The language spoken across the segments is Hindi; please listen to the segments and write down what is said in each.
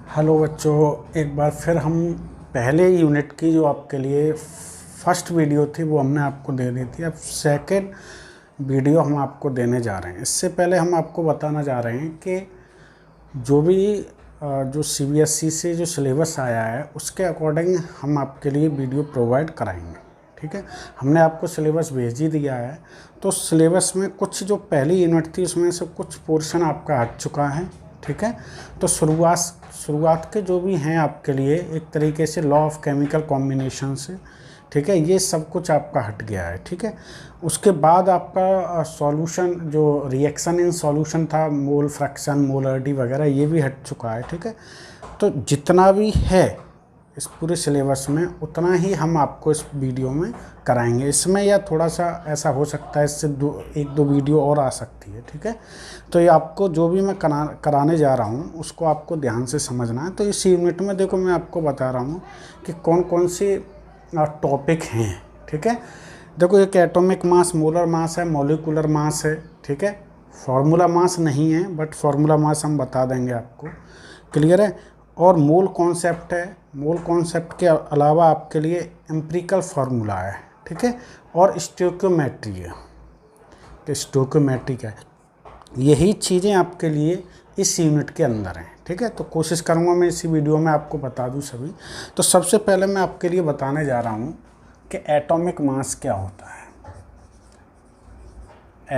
हेलो बच्चों, एक बार फिर हम पहले यूनिट की जो आपके लिए फर्स्ट वीडियो थी वो हमने आपको दे दी थी। अब सेकंड वीडियो हम आपको देने जा रहे हैं। इससे पहले हम आपको बताना जा रहे हैं कि जो भी जो सीबीएसई से जो सिलेबस आया है उसके अकॉर्डिंग हम आपके लिए वीडियो प्रोवाइड कराएंगे। ठीक है, हमने आपको सिलेबस भेज ही दिया है। तो सिलेबस में कुछ जो पहली यूनिट थी उसमें से कुछ पोर्शन आपका हट चुका है। ठीक है, तो शुरुआत के जो भी हैं आपके लिए एक तरीके से लॉ ऑफ केमिकल कॉम्बिनेशन से, ठीक है, ये सब कुछ आपका हट गया है। ठीक है, उसके बाद आपका सॉल्यूशन जो रिएक्शन इन सॉल्यूशन था, मोल फ्रैक्शन, मोलरिटी वगैरह, ये भी हट चुका है। ठीक है, तो जितना भी है इस पूरे सिलेबस में उतना ही हम आपको इस वीडियो में कराएंगे। इसमें या थोड़ा सा ऐसा हो सकता है, इससे एक दो वीडियो और आ सकती है। ठीक है, तो ये आपको जो भी मैं कराने जा रहा हूँ उसको आपको ध्यान से समझना है। तो इस यूनिट में देखो मैं आपको बता रहा हूँ कि कौन कौन से टॉपिक हैं। ठीक है, देखो एक एटॉमिक मास, मोलर मास है, मॉलिक्यूलर मास है। ठीक है, फार्मूला मास नहीं है बट फार्मूला मास हम बता देंगे आपको। क्लियर है? और मोल कॉन्सेप्ट है। मोल कॉन्सेप्ट के अलावा आपके लिए एम्पिरिकल फार्मूला है। ठीक है, और स्टोइकियोमेट्री है। तो स्टोइकियोमेट्री क्या है, यही चीज़ें आपके लिए इस यूनिट के अंदर हैं। ठीक है, तो कोशिश करूँगा मैं इसी वीडियो में आपको बता दूँ सभी। तो सबसे पहले मैं आपके लिए बताने जा रहा हूँ कि एटॉमिक मास क्या होता है।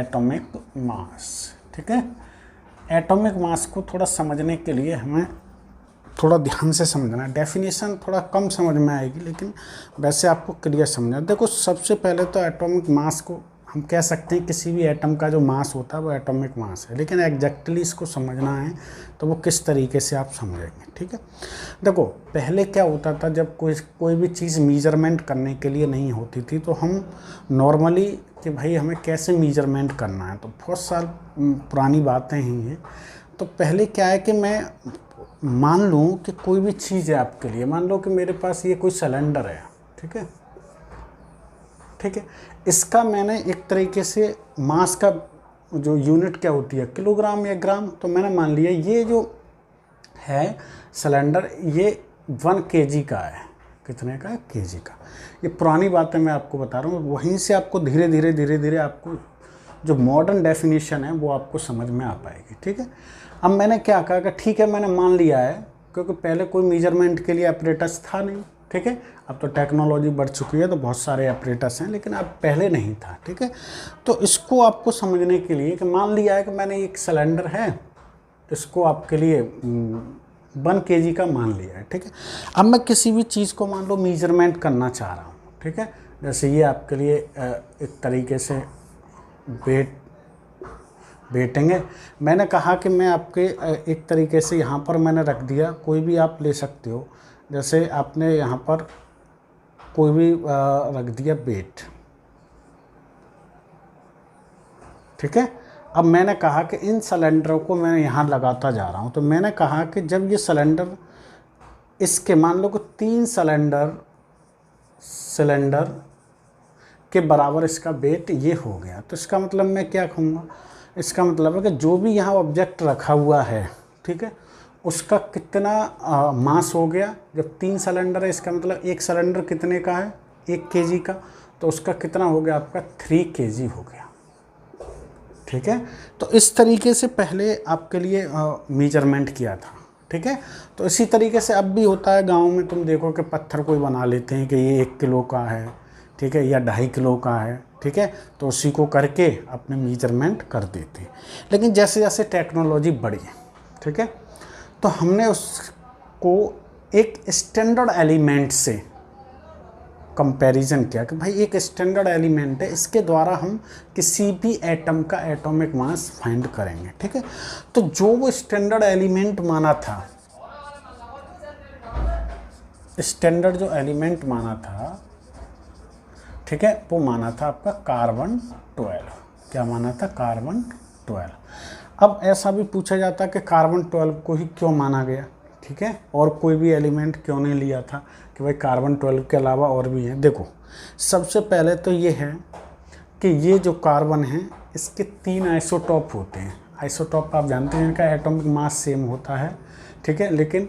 एटॉमिक मास, ठीक है, एटॉमिक मास को थोड़ा समझने के लिए हमें थोड़ा ध्यान से समझना है। डेफिनेशन थोड़ा कम समझ में आएगी लेकिन वैसे आपको क्लियर समझना। देखो सबसे पहले तो एटॉमिक मास को हम कह सकते हैं किसी भी एटम का जो मास होता है वो एटॉमिक मास है, लेकिन एग्जैक्टली इसको समझना है तो वो किस तरीके से आप समझेंगे। ठीक है, देखो पहले क्या होता था, जब कोई भी चीज़ मीजरमेंट करने के लिए नहीं होती थी तो हम नॉर्मली कि भाई हमें कैसे मीजरमेंट करना है, तो बहुत साल पुरानी बातें हैं ये। तो पहले क्या है कि मैं मान लूँ कि कोई भी चीज़ है आपके लिए, मान लो कि मेरे पास ये कोई सिलेंडर है। ठीक है, ठीक है, इसका मैंने एक तरीके से मास का जो यूनिट क्या होती है, किलोग्राम या ग्राम, तो मैंने मान लिया ये जो है सिलेंडर ये 1 kg का है। कितने का है? kg का। ये पुरानी बातें मैं आपको बता रहा हूँ, वहीं से आपको धीरे धीरे आपको जो मॉडर्न डेफिनेशन है वो आपको समझ में आ पाएगी। ठीक है, अब मैंने क्या कहा कि ठीक है मैंने मान लिया है, क्योंकि पहले कोई मेजरमेंट के लिए ऑपरेटस था नहीं। ठीक है, अब तो टेक्नोलॉजी बढ़ चुकी है तो बहुत सारे ऑपरेटस हैं, लेकिन अब पहले नहीं था। ठीक है, तो इसको आपको समझने के लिए कि मान लिया है कि मैंने एक सिलेंडर है, इसको आपके लिए 1 kg का मान लिया है। ठीक है, अब मैं किसी भी चीज़ को मान लो मेजरमेंट करना चाह रहा हूँ। ठीक है, जैसे ये आपके लिए एक तरीके से वेटिंग है। मैंने कहा कि मैं आपके एक तरीके से यहाँ पर मैंने रख दिया, कोई भी आप ले सकते हो, जैसे आपने यहाँ पर कोई भी रख दिया वेट। ठीक है, अब मैंने कहा कि इन सिलेंडरों को मैं यहाँ लगाता जा रहा हूँ। तो मैंने कहा कि जब ये सिलेंडर इसके मान लो कि 3 सिलेंडर के बराबर इसका वेट ये हो गया, तो इसका मतलब मैं क्या कहूँगा, इसका मतलब है कि जो भी यहाँ ऑब्जेक्ट रखा हुआ है, ठीक है, उसका कितना मास हो गया। जब 3 सिलेंडर है इसका मतलब एक सिलेंडर कितने का है, 1 kg का, तो उसका कितना हो गया आपका 3 kg हो गया। ठीक है, तो इस तरीके से पहले आपके लिए मेजरमेंट किया था। ठीक है, तो इसी तरीके से अब भी होता है। गांव में तुम देखो कि पत्थर कोई बना लेते हैं कि ये 1 किलो का है, ठीक है, या 2.5 किलो का है। ठीक है, तो उसी को करके अपने मेजरमेंट कर देते हैं। लेकिन जैसे जैसे टेक्नोलॉजी बढ़ी, ठीक है, तो हमने उसको एक स्टैंडर्ड एलिमेंट से कंपैरिजन किया कि भाई एक स्टैंडर्ड एलिमेंट है, इसके द्वारा हम किसी भी एटम का एटॉमिक मास फाइंड करेंगे। ठीक है, तो जो वो स्टैंडर्ड एलिमेंट माना था, स्टैंडर्ड जो एलिमेंट माना था, ठीक है, वो माना था आपका कार्बन 12। क्या माना था? कार्बन 12। अब ऐसा भी पूछा जाता है कि कार्बन 12 को ही क्यों माना गया, ठीक है, और कोई भी एलिमेंट क्यों नहीं लिया था कि भाई कार्बन 12 के अलावा और भी हैं। देखो सबसे पहले तो ये है कि ये जो कार्बन है इसके 3 आइसोटॉप होते हैं। आइसोटॉप आप जानते हैं, इनका एटॉमिक मास सेम होता है। ठीक है, लेकिन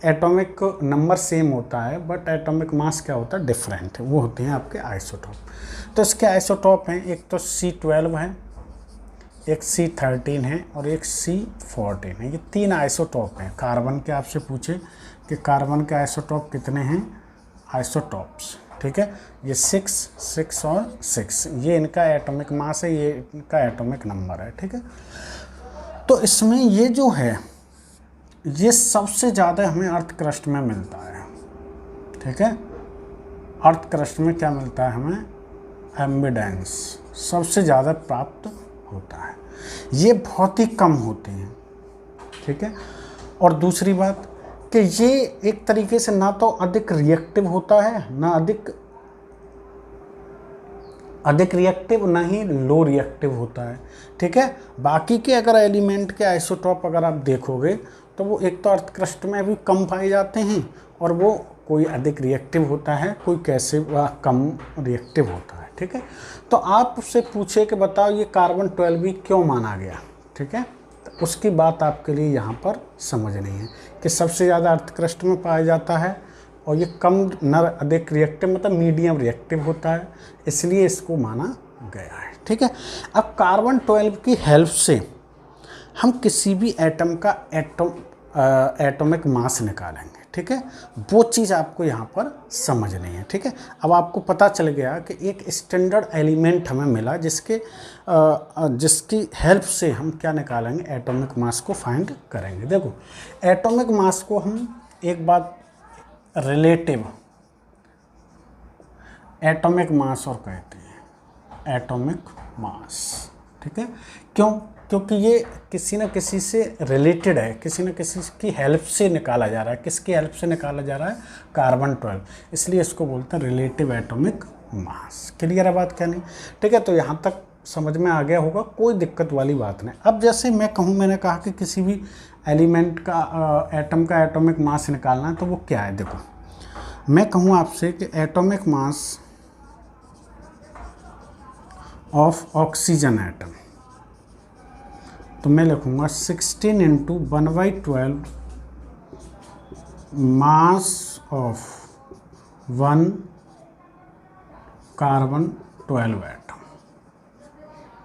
एटॉमिक नंबर सेम होता है बट एटॉमिक मास क्या होता है, डिफरेंट है, वो होते हैं आपके आइसोटॉप। तो इसके आइसोटॉप हैं, एक तो C12 है, एक C13 है और एक C14 है। ये 3 आइसोटॉप हैं कार्बन के। आपसे पूछे कि कार्बन के आइसोटॉप कितने हैं, आइसोटॉप्स, ठीक है, ये 6 और 6, ये इनका एटॉमिक मास है, ये इनका एटॉमिक नंबर है, ठीक है। तो इसमें ये जो है ये सबसे ज़्यादा हमें अर्थ क्रस्ट में मिलता है, ठीक है। अर्थ क्रस्ट में क्या मिलता है हमें, एम्बिडेंस सबसे ज़्यादा प्राप्त होता है, ये बहुत ही कम होते हैं, ठीक है। और दूसरी बात कि ये एक तरीके से ना तो अधिक रिएक्टिव होता है, ना अधिक रिएक्टिव, ना ही लो रिएक्टिव होता है, ठीक है। बाकी के अगर एलिमेंट के आइसोटॉप अगर आप देखोगे तो वो एक तो अर्थ क्रस्ट में भी कम पाए जाते हैं और वो कोई अधिक रिएक्टिव होता है, कोई कैसे वह कम रिएक्टिव होता है, ठीक है। तो आप उससे पूछे कि बताओ ये कार्बन 12 भी क्यों माना गया, ठीक है, तो उसकी बात आपके लिए यहाँ पर समझनी है कि सबसे ज़्यादा अर्थ क्रस्ट में पाया जाता है और ये कम न अधिक रिएक्टिव, मतलब मीडियम रिएक्टिव होता है, इसलिए इसको माना गया है, ठीक है। अब कार्बन 12 की हेल्प से हम किसी भी एटम का एटॉमिक मास निकालेंगे, ठीक है, वो चीज़ आपको यहाँ पर समझनी है, ठीक है। अब आपको पता चल गया कि एक स्टैंडर्ड एलिमेंट हमें मिला जिसकी हेल्प से हम क्या निकालेंगे, एटॉमिक मास को फाइंड करेंगे। देखो एटॉमिक मास को हम एक बात रिलेटिव एटॉमिक मास और कहते हैं, एटॉमिक मास, ठीक है। क्योंकि ये किसी न किसी से रिलेटेड है, किसी न किसी की हेल्प से निकाला जा रहा है। किसकी हेल्प से निकाला जा रहा है, कार्बन 12, इसलिए इसको बोलते हैं रिलेटिव एटॉमिक मास। क्लियर है बात क्या नहीं, ठीक है। तो यहाँ तक समझ में आ गया होगा, कोई दिक्कत वाली बात नहीं। अब जैसे मैं कहूँ, मैंने कहा कि किसी भी एलिमेंट का एटम का एटॉमिक मास निकालना है, तो वो क्या है। देखो मैं कहूँ आपसे कि atomic mass of oxygen atom, तो मैं लिखूँगा 16 × 1/12 मास ऑफ 1 कार्बन 12 एटम,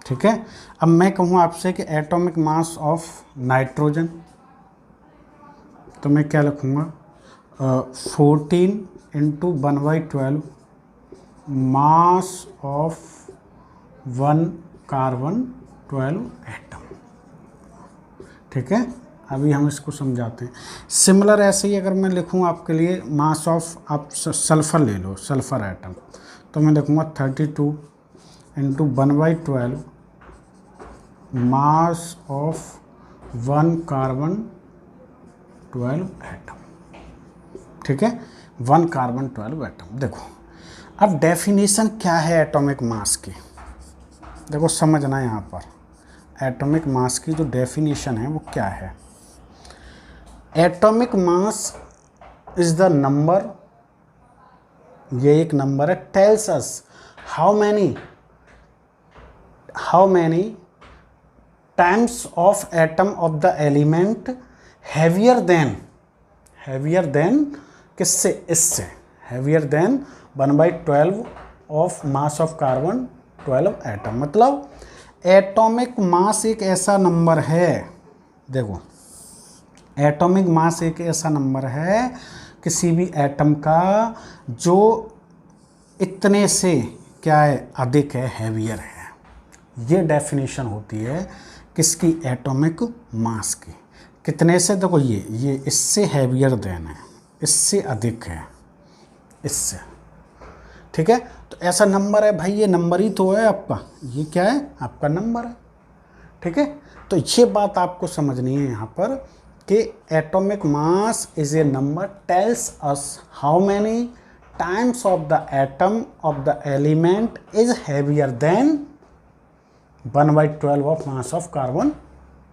ठीक है। अब मैं कहूँ आपसे कि एटॉमिक मास ऑफ नाइट्रोजन, तो मैं क्या लिखूँगा 14 × 1/12 मास ऑफ 1 कार्बन 12 एटम, ठीक है। अभी हम इसको समझाते हैं। सिमिलर ऐसे ही अगर मैं लिखूं आपके लिए मास ऑफ, आप सल्फ़र ले लो, सल्फ़र एटम, तो मैं लिखूंगा 32 × 1/12 मास ऑफ 1 कार्बन 12 एटम, ठीक है, 1 कार्बन 12 एटम। देखो अब डेफिनेशन क्या है एटॉमिक मास की, देखो समझना यहाँ पर एटॉमिक मास की जो डेफिनेशन है वो क्या है। Atomic mass is the number, ये एक नंबर है, tells us how many times of atom of the element heavier than किससे, इससे heavier than 1/12 of mass of carbon 12 atom. मतलब एटॉमिक मास एक ऐसा नंबर है, देखो एटॉमिक मास एक ऐसा नंबर है किसी भी एटम का जो इतने से क्या है, अधिक है, हैवियर है। ये डेफिनेशन होती है किसकी, एटॉमिक मास की। कितने से, देखो ये इससे हैवियर देन है, इससे अधिक है, इससे, ठीक है। तो ऐसा नंबर है भाई, ये नंबर ही तो है आपका, ये क्या है, आपका नंबर है, ठीक है। तो ये बात आपको समझनी है यहाँ पर कि atomic mass is a number tells us how many times of the atom of the element is heavier than 1/12 of mass of carbon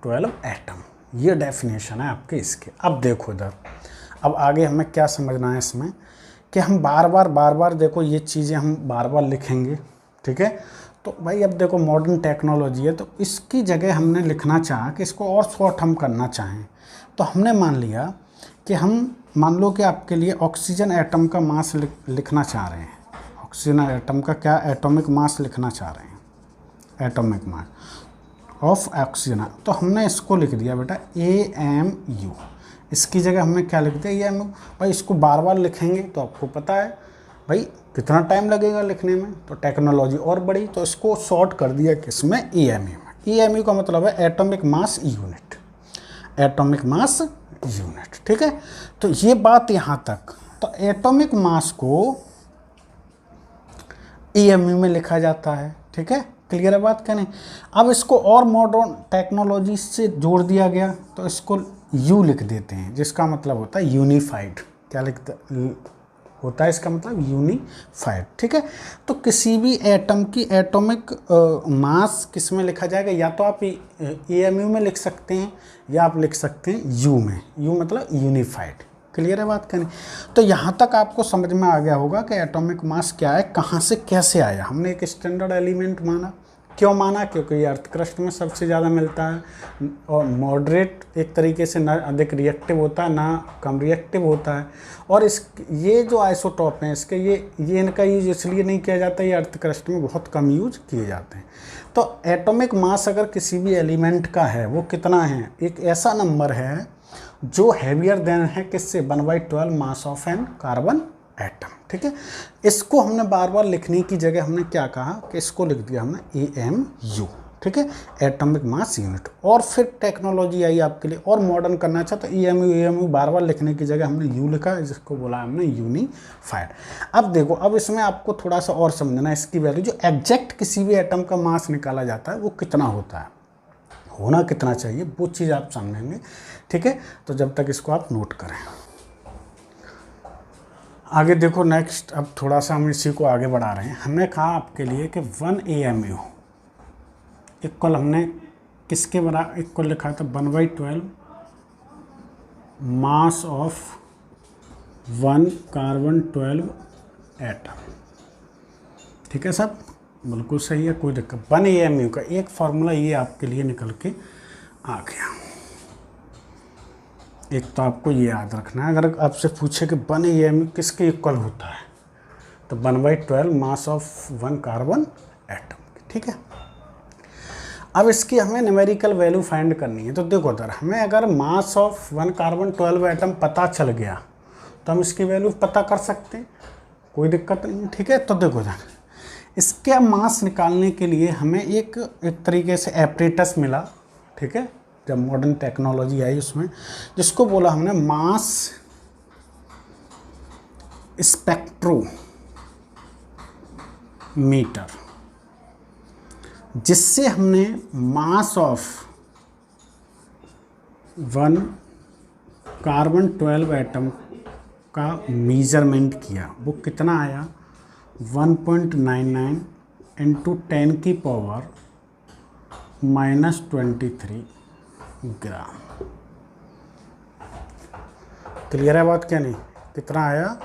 12 atom. ये डेफिनेशन है आपके इसके। अब देखो इधर, अब आगे हमें क्या समझना है इसमें कि हम बार बार देखो ये चीज़ें हम बार बार लिखेंगे, ठीक है। तो भाई अब देखो मॉडर्न टेक्नोलॉजी है, तो इसकी जगह हमने लिखना चाहा कि इसको और शॉर्ट हम करना चाहें, तो हमने मान लिया कि हम मान लो कि आपके लिए ऑक्सीजन एटम का मास लिखना चाह रहे हैं। ऑक्सीजन एटम का क्या एटॉमिक मास लिखना चाह रहे हैं, एटॉमिक मास ऑफ ऑक्सीजन। तो हमने इसको लिख दिया बेटा AMU। इसकी जगह हमने क्या लिख दिया AMU। भाई इसको बार बार लिखेंगे तो आपको पता है भाई कितना टाइम लगेगा लिखने में, तो टेक्नोलॉजी और बड़ी, तो इसको शॉर्ट कर दिया किसमें, AMU में। AMU का मतलब है atomic mass unit, atomic mass unit. ठीक है, तो ये बात यहाँ तक। तो एटॉमिक मास को AMU में लिखा जाता है। ठीक है, क्लियर है बात क्या नहीं। अब इसको और मॉडर्न टेक्नोलॉजी से जोड़ दिया गया, तो इसको U लिख देते हैं, जिसका मतलब होता है यूनिफाइड। क्या लिखता होता है इसका मतलब, यूनिफाइड। ठीक है, तो किसी भी एटम की एटॉमिक मास किस में लिखा जाएगा, या तो आप AMU में लिख सकते हैं या आप लिख सकते हैं U में। U मतलब यूनिफाइड। क्लियर है बात करनी। तो यहाँ तक आपको समझ में आ गया होगा कि एटॉमिक मास क्या है, कहाँ से कैसे आया। हमने एक स्टैंडर्ड एलिमेंट माना। क्यों माना, क्योंकि ये अर्थ क्रस्ट में सबसे ज़्यादा मिलता है और मॉडरेट एक तरीके से, ना अधिक रिएक्टिव होता है ना कम रिएक्टिव होता है। और ये जो आइसोटॉप हैं इसके, ये इनका यूज इसलिए नहीं किया जाता, ये अर्थ क्रस्ट में बहुत कम यूज किए जाते हैं। तो एटॉमिक मास अगर किसी भी एलिमेंट का है वो कितना है, एक ऐसा नंबर है जो हैवियर देन है किससे, 1/12 mass of an carbon atom. ठीक है, इसको हमने बार बार लिखने की जगह हमने क्या कहा कि इसको लिख दिया हमने AMU। ठीक है, एटॉमिक मास यूनिट। और फिर टेक्नोलॉजी आई आपके लिए और मॉडर्न करना चाहता, तो AMU बार बार लिखने की जगह हमने U लिखा, जिसको बोला हमने यूनिफाइड। अब देखो, अब इसमें आपको थोड़ा सा और समझना, इसकी वैल्यू जो एग्जैक्ट किसी भी एटम का मास निकाला जाता है वो कितना होता है, होना कितना चाहिए, वो चीज़ आप समझेंगे। ठीक है, तो जब तक इसको आप नोट करें। आगे देखो नेक्स्ट, अब थोड़ा सा हम इसी को आगे बढ़ा रहे हैं। हमने कहा आपके लिए कि 1 AMU इक्वल, हमने किसके बराबर इक्वल लिखा था, 1/12 मास ऑफ 1 कार्बन 12 एटम। ठीक है सब बिल्कुल सही है, कोई दिक्कत। 1 AMU का एक फार्मूला ये आपके लिए निकल के आ गया। एक तो आपको ये याद रखना है, अगर आपसे पूछे कि 1 AMU किसके इक्वल होता है, तो 1/12 मास ऑफ 1 कार्बन एटम। ठीक है, अब इसकी हमें न्यूमेरिकल वैल्यू फाइंड करनी है। तो देखो उधर हमें अगर मास ऑफ 1 कार्बन 12 एटम पता चल गया तो हम इसकी वैल्यू पता कर सकते हैं, कोई दिक्कत नहीं है। ठीक है, तो देखो उधर इसके मास निकालने के लिए हमें एक तरीके से एपरेटस मिला। ठीक है, जब मॉडर्न टेक्नोलॉजी आई उसमें, जिसको बोला हमने मास स्पेक्ट्रोमीटर, जिससे हमने मास ऑफ 1 कार्बन 12 एटम का मेजरमेंट किया। वो कितना आया, 1.99 इंटू 10 की पावर -23 ग्राम। क्लियर है बात क्या नहीं, कितना आया,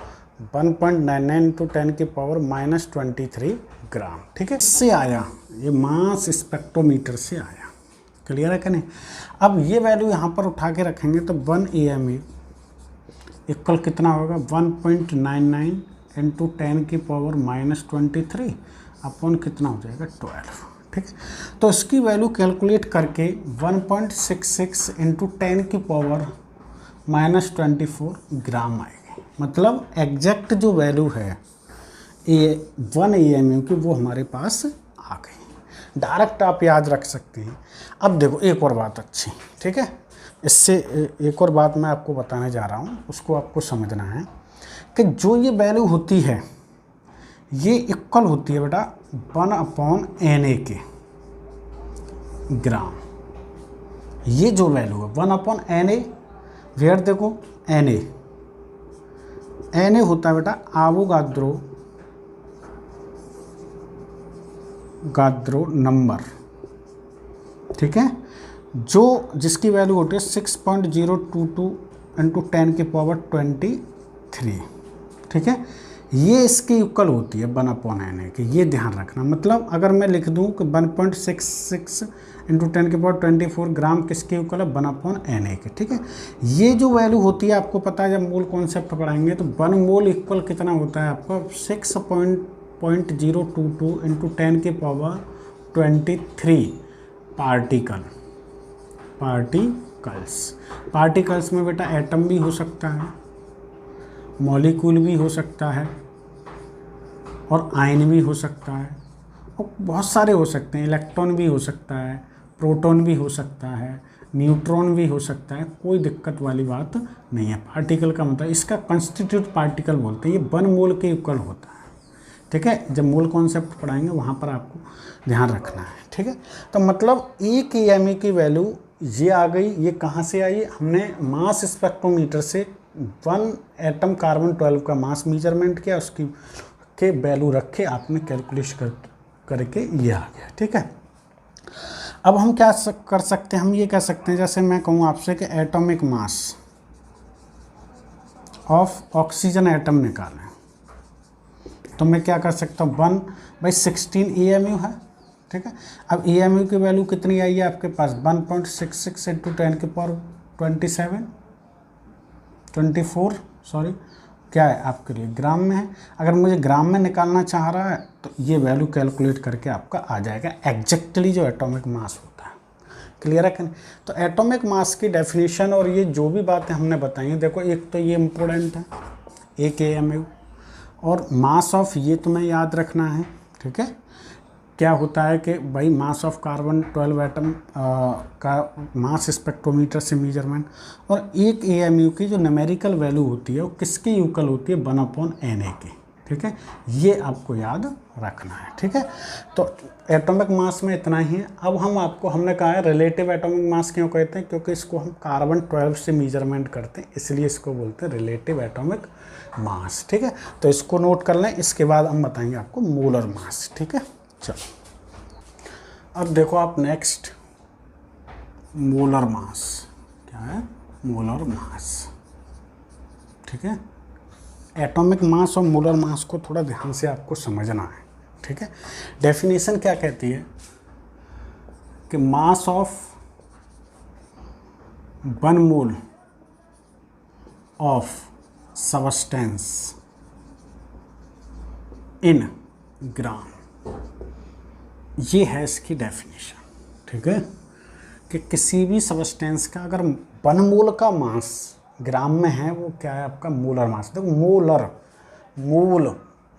1.99 इंटू 10 की पावर -23 ग्राम। ठीक है, इससे आया, ये मास स्पेक्ट्रोमीटर से आया। क्लियर है क्या नहीं। अब ये वैल्यू यहाँ पर उठा के रखेंगे तो 1 AMU इक्वल कितना होगा, 1.99 इंटू 10 की पावर -23 अपन कितना हो जाएगा, 12। ठीक है, तो इसकी वैल्यू कैलकुलेट करके 1.66 इंटू 10 की पावर -24 ग्राम आएगी। मतलब एग्जैक्ट जो वैल्यू है 1 AMU की वो हमारे पास आ गई। डायरेक्ट आप याद रख सकते हैं। अब देखो एक और बात अच्छी, ठीक है, इससे एक और बात मैं आपको बताने जा रहा हूँ, उसको आपको समझना है कि जो ये वैल्यू होती है ये इक्वल होती है बेटा 1/Na के ग्राम। ये जो वैल्यू है 1/Na, वेयर देखो Na होता है बेटा एवोगाद्रो नंबर। ठीक है, जो जिसकी वैल्यू होती है 6.022 इंटू 10 की पावर 23। ठीक है, ये इसकी इक्वल होती है 1/Na की, ये ध्यान रखना। मतलब अगर मैं लिख दूं कि 1.66 इंटू 10⁻24 ग्राम किसके इक्वल है, 1/Na के, ठीक है। ये जो वैल्यू होती है आपको पता है, जब मोल कॉन्सेप्ट पढ़ाएंगे तो 1 मोल इक्वल कितना होता है आपका 6.022 इंटू 10⁻23 पार्टिकल्स में बेटा एटम भी हो सकता है, मॉलिक्यूल भी हो सकता है, और आयन भी हो सकता है, और बहुत सारे हो सकते हैं। इलेक्ट्रॉन भी हो सकता है, प्रोटॉन भी हो सकता है, न्यूट्रॉन भी हो सकता है, कोई दिक्कत वाली बात नहीं है। पार्टिकल का मतलब इसका कंस्टिट्यूट पार्टिकल बोलते हैं, ये 1 मोल के इक्वल होता है, ठीक है। जब मोल कॉन्सेप्ट पढ़ाएंगे वहाँ पर आपको ध्यान रखना है, ठीक है। तो मतलब एक AMU की वैल्यू ये आ गई। ये कहाँ से आई, हमने मास स्पेक्ट्रोमीटर से 1 एटम कार्बन 12 का मास मेजरमेंट किया, उसकी के वैल्यू रखे आपने कैलकुलेट करके ये आ गया, ठीक है। अब हम क्या कर सकते हैं, हम ये कह सकते हैं, जैसे मैं कहूँ आपसे कि atomic mass of oxygen atom निकालें, तो मैं क्या कर सकता हूँ, 1/16 AMU है, ठीक है। अब AMU की वैल्यू कितनी आई है आपके पास, 1.66 इंटू 10⁻24 सॉरी, क्या है आपके लिए ग्राम में है। अगर मुझे ग्राम में निकालना चाह रहा है तो ये वैल्यू कैलकुलेट करके आपका आ जाएगा एग्जैक्टली जो एटॉमिक मास होता है। क्लियर है कि नहीं। तो एटॉमिक मास की डेफिनेशन और ये जो भी बातें हमने बताई हैं, देखो एक तो ये इम्पोर्टेंट है, एक AMU, और मास ऑफ ये तुम्हें याद रखना है, ठीक है। क्या होता है कि भाई मास ऑफ कार्बन 12 एटम का मास स्पेक्ट्रोमीटर से मेजरमेंट, और एक AMU की जो न्यूमेरिकल वैल्यू होती है वो किसकी इक्वल होती है, 1/Na की, ठीक है। ये आपको याद रखना है, ठीक है। तो एटॉमिक मास में इतना ही है। अब हमने कहा है रिलेटिव एटॉमिक मास क्यों कहते हैं, क्योंकि इसको हम कार्बन 12 से मेजरमेंट करते हैं, इसलिए इसको बोलते हैं रिलेटिव एटॉमिक मास, ठीक है। तो इसको नोट कर लें, इसके बाद हम बताएंगे आपको मोलर मास, ठीक है। चलो अब देखो आप नेक्स्ट मोलर मास क्या है, मोलर मास, ठीक है। एटॉमिक मास और मोलर मास को थोड़ा ध्यान से आपको समझना है, ठीक है। डेफिनेशन क्या कहती है कि mass of 1 mole of substance in gram, ये है इसकी डेफिनेशन, ठीक है। कि किसी भी सबस्टेंस का अगर 1 मोल का मास ग्राम में है, वो क्या है आपका मोलर मास। देखो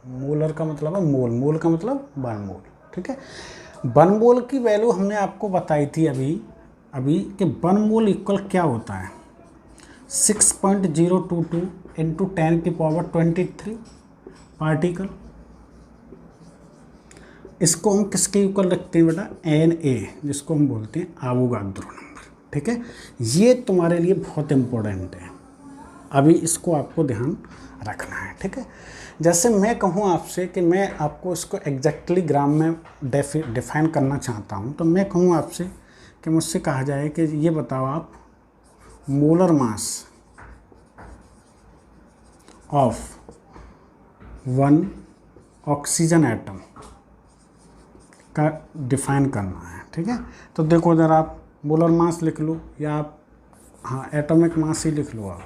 मोलर का मतलब है मोल का मतलब 1 मोल, ठीक है। 1 मोल की वैल्यू हमने आपको बताई थी अभी कि 1 मोल इक्वल क्या होता है, 6.022 इंटू 10⁻23 पार्टिकल। इसको हम किसके इक्वल रखते हैं बेटा, Na, जिसको हम बोलते हैं आवोगाद्रो नंबर, ठीक है। ये तुम्हारे लिए बहुत इम्पोर्टेंट है, अभी इसको आपको ध्यान रखना है, ठीक है। जैसे मैं कहूँ आपसे कि मैं आपको इसको एग्जैक्टली ग्राम में डिफाइन करना चाहता हूँ, तो मैं कहूँ आपसे कि मुझसे कहा जाए कि ये बताओ आप molar mass of 1 oxygen atom का डिफाइन करना है, ठीक है। तो देखो इधर आप मोलर मास लिख लो, या आप एटॉमिक मास ही लिख लो, आप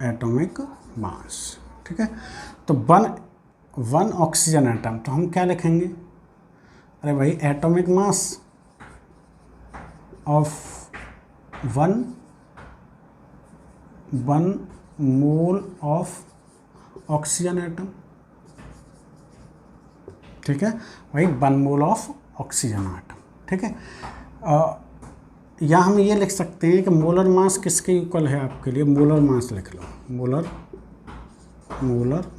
एटॉमिक मास, ठीक है। तो 1 ऑक्सीजन एटम, तो हम क्या लिखेंगे, अरे भाई atomic mass of 1 mole of oxygen atom, ठीक है भाई, 1 मोल ऑफ ऑक्सीजन एटम, ठीक है। या हम ये लिख सकते हैं कि मोलर मास किसके इक्वल है आपके लिए, मोलर मास लिख लो, मोलर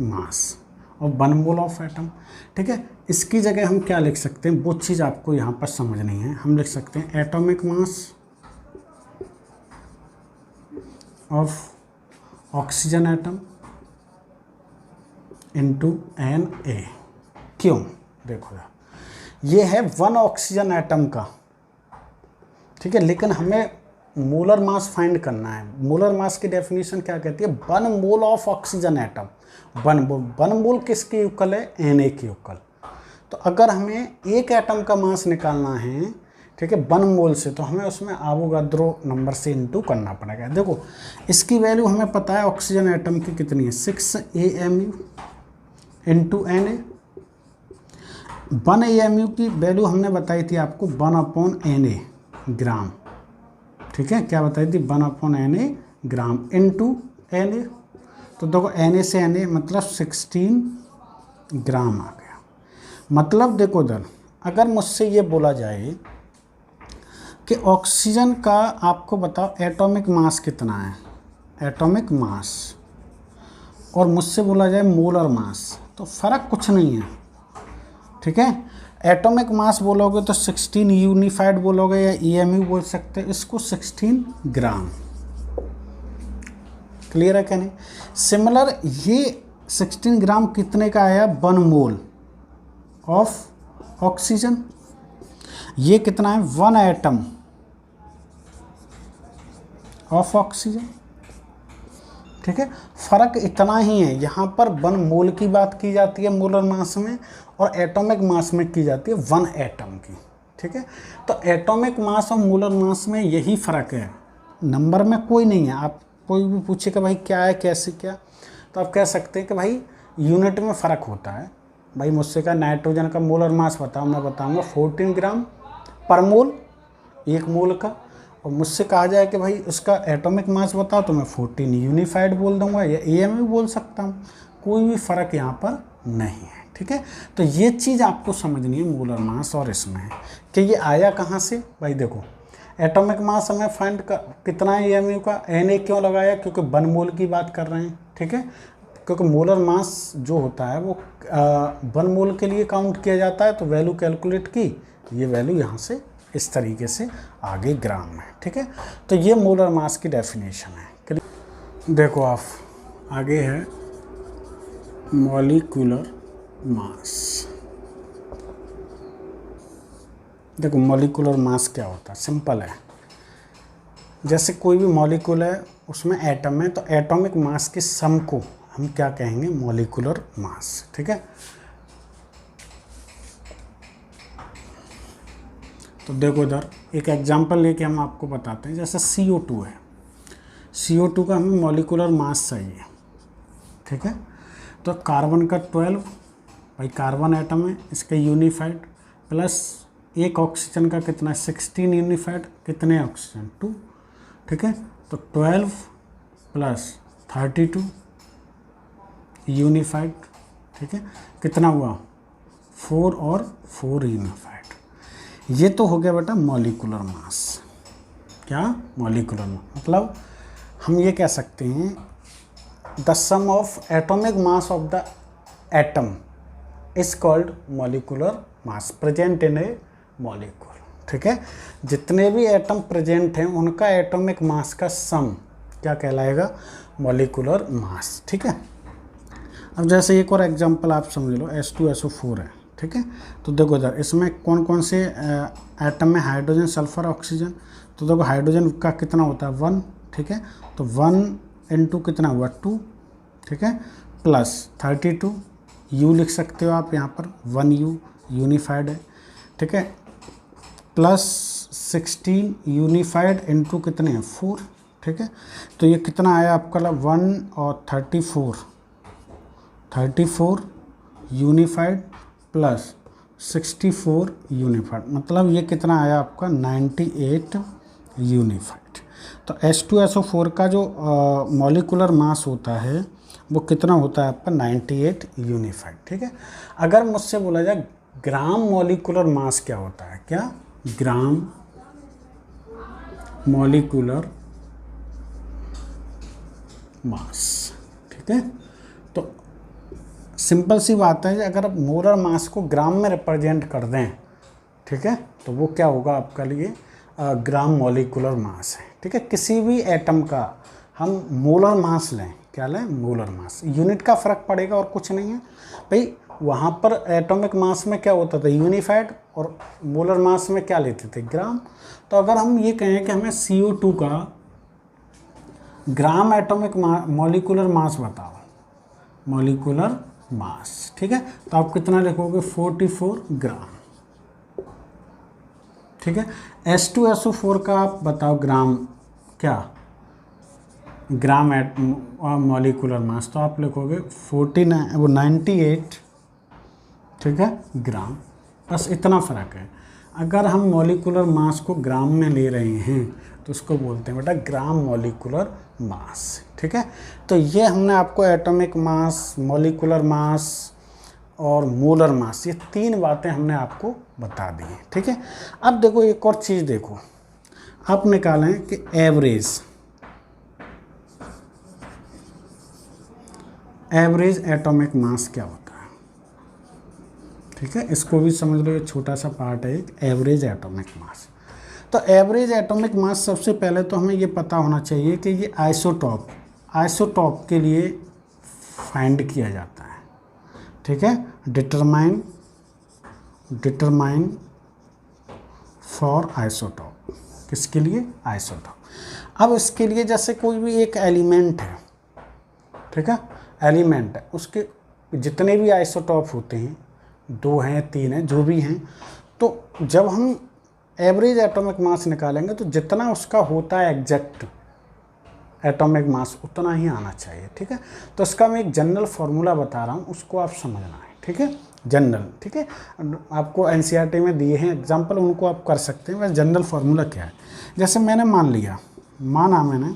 मास और 1 मोल ऑफ एटम, ठीक है। इसकी जगह हम क्या लिख सकते हैं, वो चीज़ आपको यहाँ पर समझनी है। हम लिख सकते हैं atomic mass of oxygen atom into Na। क्यों, देखो ये है 1 ऑक्सीजन एटम का, ठीक है। लेकिन हमें मोलर मास फाइंड करना है। मोलर मास की डेफिनेशन क्या कहती है? 1 मोल ऑफ ऑक्सीजन एटम। 1 मोल किसके इक्वल है? Na के इक्वल। तो अगर हमें एक एटम का मास निकालना है, ठीक है, 1 मोल से, तो हमें उसमें एवोगाड्रो नंबर से इनटू करना पड़ेगा। देखो इसकी वैल्यू हमें पता है ऑक्सीजन एटम की कितनी है, 6 AMU इंटू Na। 1 AMU की वैल्यू हमने बताई थी आपको 1/Na ग्राम, ठीक है, क्या बताई थी? 1/Na gram into Na। तो देखो Na से Na मतलब 16 ग्राम आ गया। मतलब देखो इधर अगर मुझसे ये बोला जाए कि ऑक्सीजन का आपको बताओ एटॉमिक मास कितना है, एटॉमिक मास, और मुझसे बोला जाए मोलर मास, तो फ़र्क कुछ नहीं है, ठीक है। एटॉमिक मास बोलोगे तो 16 यूनिफाइड बोलोगे या EMU बोल सकते हैं, इसको 16 ग्राम। क्लियर है क्या नहीं? सिमिलर ये 16 ग्राम कितने का आया? 1 मोल ऑफ ऑक्सीजन। ये कितना है? 1 एटम ऑफ ऑक्सीजन, ठीक है। फर्क इतना ही है, यहाँ पर 1 मोल की बात की जाती है मोलर मास में, और एटॉमिक मास में की जाती है 1 एटम की, ठीक है। तो एटॉमिक मास और मोलर मास में यही फ़र्क है, नंबर में कोई नहीं है। आप कोई भी पूछे कि भाई क्या है, कैसे क्या, तो आप कह सकते हैं कि भाई यूनिट में फ़र्क होता है। भाई मुझसे कहा नाइट्रोजन का मोलर मास बताओ, मैं बताऊँगा 14 ग्राम पर मोल, 1 मोल का। और मुझसे कहा जाए कि भाई उसका एटॉमिक मास बताओ, तो मैं 14 यूनिफाइड बोल दूंगा या AMU बोल सकता हूँ, कोई भी फ़र्क यहाँ पर नहीं है, ठीक है। तो ये चीज़ आपको समझनी है मोलर मास और इसमें है कि ये आया कहाँ से। भाई देखो एटॉमिक मास हमें फाइंड कितना है AMU का, Na क्यों लगाया? क्योंकि 1 मोल की बात कर रहे हैं, ठीक है। क्योंकि मोलर मास जो होता है वो 1 मोल के लिए काउंट किया जाता है, तो वैल्यू कैलकुलेट की, ये वैल्यू यहाँ से इस तरीके से आगे ग्राम में, ठीक है। तो ये मोलर मास की डेफिनेशन है। देखो आप आगे है मॉलिक्यूलर मास। देखो मॉलिक्यूलर मास क्या होता है? सिंपल है, जैसे कोई भी मॉलिक्यूल है उसमें एटम है, तो एटॉमिक मास के सम को हम क्या कहेंगे? मॉलिक्यूलर मास, ठीक है। तो देखो इधर एक एग्जांपल लेके हम आपको बताते हैं, जैसे CO2 है, CO2 का हमें मॉलिक्यूलर मास चाहिए, ठीक है। तो कार्बन का 12, भाई कार्बन एटम है, इसका यूनिफाइड, प्लस एक ऑक्सीजन का कितना है? 16 यूनिफाइड, कितने ऑक्सीजन? 2, ठीक है। तो 12 प्लस 32 यूनिफाइड, ठीक है, कितना हुआ? 4 और 4 यूनिफाइड। ये तो हो गया बेटा मॉलिक्यूलर मास। क्या? मॉलिक्यूलर मास मतलब हम ये कह सकते हैं the sum of atomic mass of the atom is called molecular mass present in a molecule, ठीक है। जितने भी एटम प्रेजेंट हैं उनका एटॉमिक मास का सम क्या कहलाएगा? मॉलिक्यूलर मास, ठीक है। अब जैसे एक और एग्जांपल आप समझ लो, H2SO4 है, ठीक है। तो देखो इधर इसमें कौन कौन से एटम में? Hydrogen, sulphur, oxygen. तो देखो हाइड्रोजन का कितना होता है? 1, ठीक है। तो 1 इंटू कितना हुआ? 2, ठीक है, प्लस 32 U लिख सकते हो आप यहाँ पर, 1U यूनिफाइड है, ठीक है, प्लस 16 यूनिफाइड इंटू कितने हैं? 4, ठीक है। तो ये कितना आया आपका? 1 और 34 यूनिफाइड प्लस 64 यूनिफाइड, मतलब ये कितना आया आपका? 98 यूनिफाइड। तो H2SO4 का जो मॉलिक्यूलर मास होता है वो कितना होता है आपका? 98 यूनिफाइड, ठीक है। अगर मुझसे बोला जाए ग्राम मॉलिक्यूलर मास क्या होता है? क्या? ग्राम मॉलिक्यूलर मास, ठीक है। तो सिंपल सी बात है, अगर आप मोलर मास को ग्राम में रिप्रेजेंट कर दें, ठीक है, तो वो क्या होगा आपका लिए? ग्राम मॉलिक्यूलर मास है, ठीक है। किसी भी एटम का हम मोलर मास लें, क्या लें? Molar mass. यूनिट का फ़र्क पड़ेगा और कुछ नहीं है भाई। वहाँ पर एटॉमिक मास में क्या होता था, यूनिफाइड, और मोलर मास में क्या लेते थे, ग्राम। तो अगर हम ये कहें कि हमें CO2 का ग्राम एटॉमिक मॉलिक्यूलर मास बताओ, मॉलिक्यूलर मास, ठीक है, तो आप कितना लिखोगे, 44 ग्राम, ठीक है। H2SO4 का आप बताओ ग्राम, क्या ग्राम मॉलिक्यूलर मास, तो आप लिखोगे 98, ठीक है, ग्राम। बस इतना फ़र्क है। अगर हम मॉलिक्यूलर मास को ग्राम में ले रहे हैं तो उसको बोलते हैं बेटा ग्राम मॉलिक्यूलर मास, ठीक है। तो ये हमने आपको एटॉमिक मास, मॉलिक्यूलर मास और मोलर मास, ये 3 बातें हमने आपको बता दी हैं, ठीक है। अब देखो एक और चीज़ देखो, आप निकालें कि एवरेज एटॉमिक मास क्या होता है, ठीक है। इसको भी समझ लो, ये छोटा सा पार्ट है एक एवरेज एटॉमिक मास। तो एवरेज एटॉमिक मास सबसे पहले तो हमें ये पता होना चाहिए कि ये आइसोटॉप के लिए फाइंड किया जाता है, ठीक है। डिटरमाइन फॉर आइसोटॉप, किसके लिए, आइसोटॉप। अब इसके लिए जैसे कोई भी एक एलिमेंट है, ठीक है, एलिमेंट है, उसके जितने भी आइसोटॉप होते हैं, 2 हैं 3 हैं जो भी हैं, तो जब हम एवरेज एटॉमिक मास निकालेंगे तो जितना उसका होता है एग्जैक्ट एटॉमिक मास उतना ही आना चाहिए, ठीक है। तो इसका मैं एक जनरल फार्मूला बता रहा हूँ, उसको आप समझना है, ठीक है, जनरल, ठीक है। आपको NCERT में दिए हैं एग्जाम्पल, उनको आप कर सकते हैं। वैसे जनरल फार्मूला क्या है, जैसे मैंने माना मैंने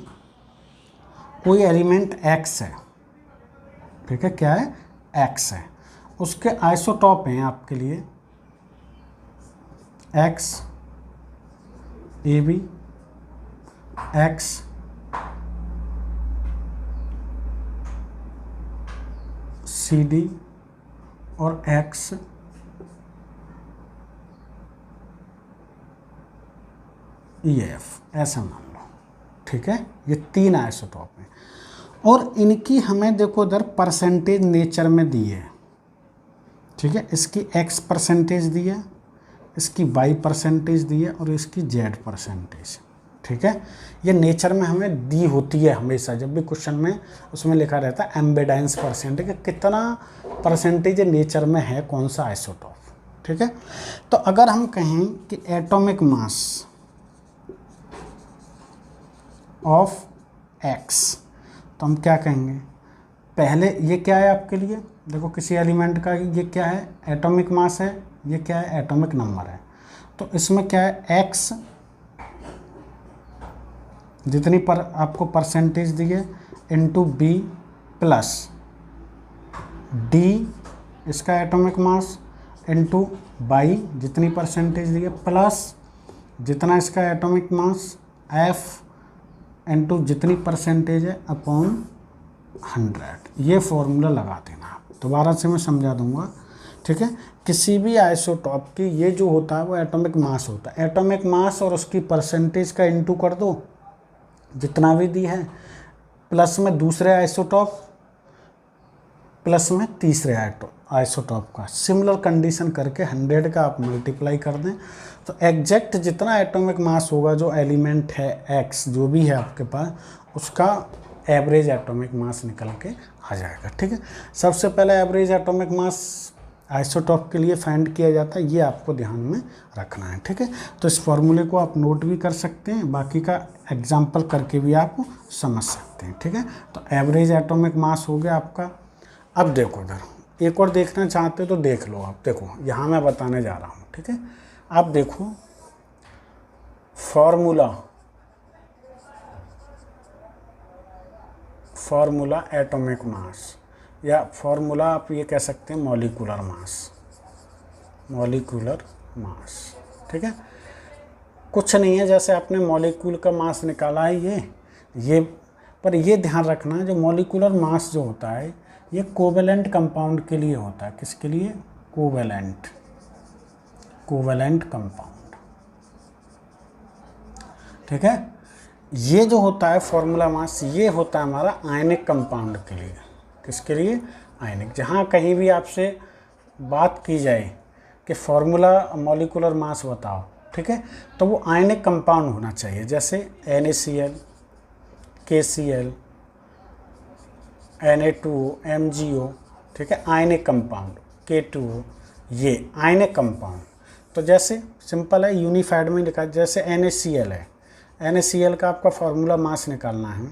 कोई एलिमेंट X है, ठीक है, क्या है, X है, उसके आइसोटॉप हैं आपके लिए X AB, X CD और X EF, ऐसा मान लो, ठीक है। ये 3 आइसोटॉप हैं और इनकी हमें देखो इधर परसेंटेज नेचर में दी है, ठीक है। इसकी X परसेंटेज दी है, इसकी Y परसेंटेज दी है और इसकी Z परसेंटेज, ठीक है। ये नेचर में हमें दी होती है हमेशा, जब भी क्वेश्चन में उसमें लिखा रहता है एम्बेडेंस परसेंटेज, कितना परसेंटेज नेचर में है कौन सा आइसोटॉप, ठीक है। तो अगर हम कहें कि एटॉमिक मास ऑफ X, तो हम क्या कहेंगे, पहले ये क्या है आपके लिए, देखो किसी एलिमेंट का ये क्या है, एटॉमिक मास है, ये क्या है, एटॉमिक नंबर है। तो इसमें क्या है, X जितनी पर आपको परसेंटेज दी है इंटू B प्लस D इसका एटॉमिक मास इंटू Y जितनी परसेंटेज दी है प्लस जितना इसका एटॉमिक मास F इंटू जितनी परसेंटेज है अपॉन 100। ये फॉर्मूला लगा देना, दोबारा से मैं समझा दूंगा, ठीक है। किसी भी आइसोटॉप की ये जो होता है वो एटॉमिक मास होता है, एटॉमिक मास और उसकी परसेंटेज का इंटू कर दो जितना भी दी है, प्लस में दूसरे आइसोटॉप, प्लस में तीसरे आइसोटॉप का, सिमिलर कंडीशन करके 100 का आप मल्टीप्लाई कर दें तो एग्जैक्ट जितना एटॉमिक मास होगा जो एलिमेंट है X जो भी है आपके पास, उसका एवरेज एटॉमिक मास निकल के आ जाएगा, ठीक है। सबसे पहले एवरेज एटॉमिक मास आइसोटॉप के लिए फाइंड किया जाता है, ये आपको ध्यान में रखना है, ठीक है। तो इस फॉर्मूले को आप नोट भी कर सकते हैं, बाकी का एग्जाम्पल करके भी आप समझ सकते हैं, ठीक है। तो एवरेज एटॉमिक मास हो गया आपका। अब देखो इधर एक और देखना चाहते हो तो देख लो, आप देखो यहाँ मैं बताने जा रहा हूँ, ठीक है। आप देखो फॉर्मूला एटॉमिक मास, या फॉर्मूला आप ये कह सकते हैं मॉलिक्यूलर मास, ठीक है। कुछ नहीं है, जैसे आपने मॉलिक्यूल का मास निकाला है ये पर ये ध्यान रखना जो मॉलिक्यूलर मास जो होता है ये कोवेलेंट कंपाउंड के लिए होता है, किसके लिए, कोवेलेंट कंपाउंड, ठीक है। ये जो होता है फॉर्मूला मास ये होता है हमारा आयनिक कंपाउंड के लिए, किसके लिए, आयनिक। जहाँ कहीं भी आपसे बात की जाए कि फॉर्मूला मॉलिक्यूलर मास बताओ, ठीक है, तो वो आयनिक कंपाउंड होना चाहिए, जैसे NaCl, KCl, Na2O, MgO, ठीक है, आयनिक कंपाउंड, K2O, ये आयनिक कंपाउंड। तो जैसे सिंपल है, यूनिफाइड में निकाल, जैसे NaCl है, NaCl का आपका फार्मूला मास निकालना है,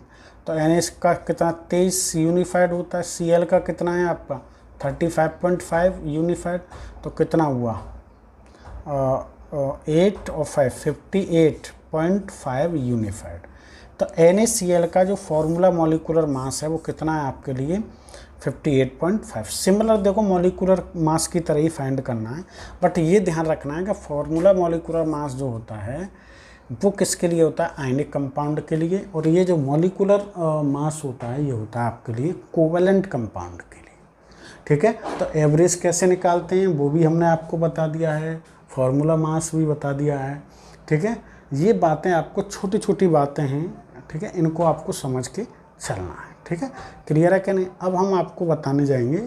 तो Na का कितना 23 यूनिफाइड होता है, Cl का कितना है आपका 35.5 यूनिफाइड, तो कितना हुआ 8 और 5 58.5 यूनिफाइड। तो NaCl का जो फार्मूला मॉलिक्यूलर मास है वो कितना है आपके लिए 58.5। सिमिलर देखो मॉलिक्यूलर मास की तरह ही फाइंड करना है, बट ये ध्यान रखना है कि फार्मूला मॉलिक्यूलर मास जो होता है वो किसके लिए होता है, आयनिक कंपाउंड के लिए, और ये जो मॉलिक्यूलर मास होता है ये होता है आपके लिए कोवेलेंट कंपाउंड के लिए, ठीक है। तो एवरेज कैसे निकालते हैं वो भी हमने आपको बता दिया है, फार्मूला मास भी बता दिया है, ठीक है। ये बातें आपको छोटी छोटी बातें हैं, ठीक है, इनको आपको समझ के चलना है, ठीक है। क्लियर है कि नहीं। अब हम आपको बताने जाएंगे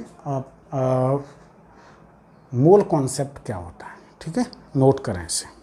मोल कॉन्सेप्ट क्या होता है, ठीक है, नोट करें इसे।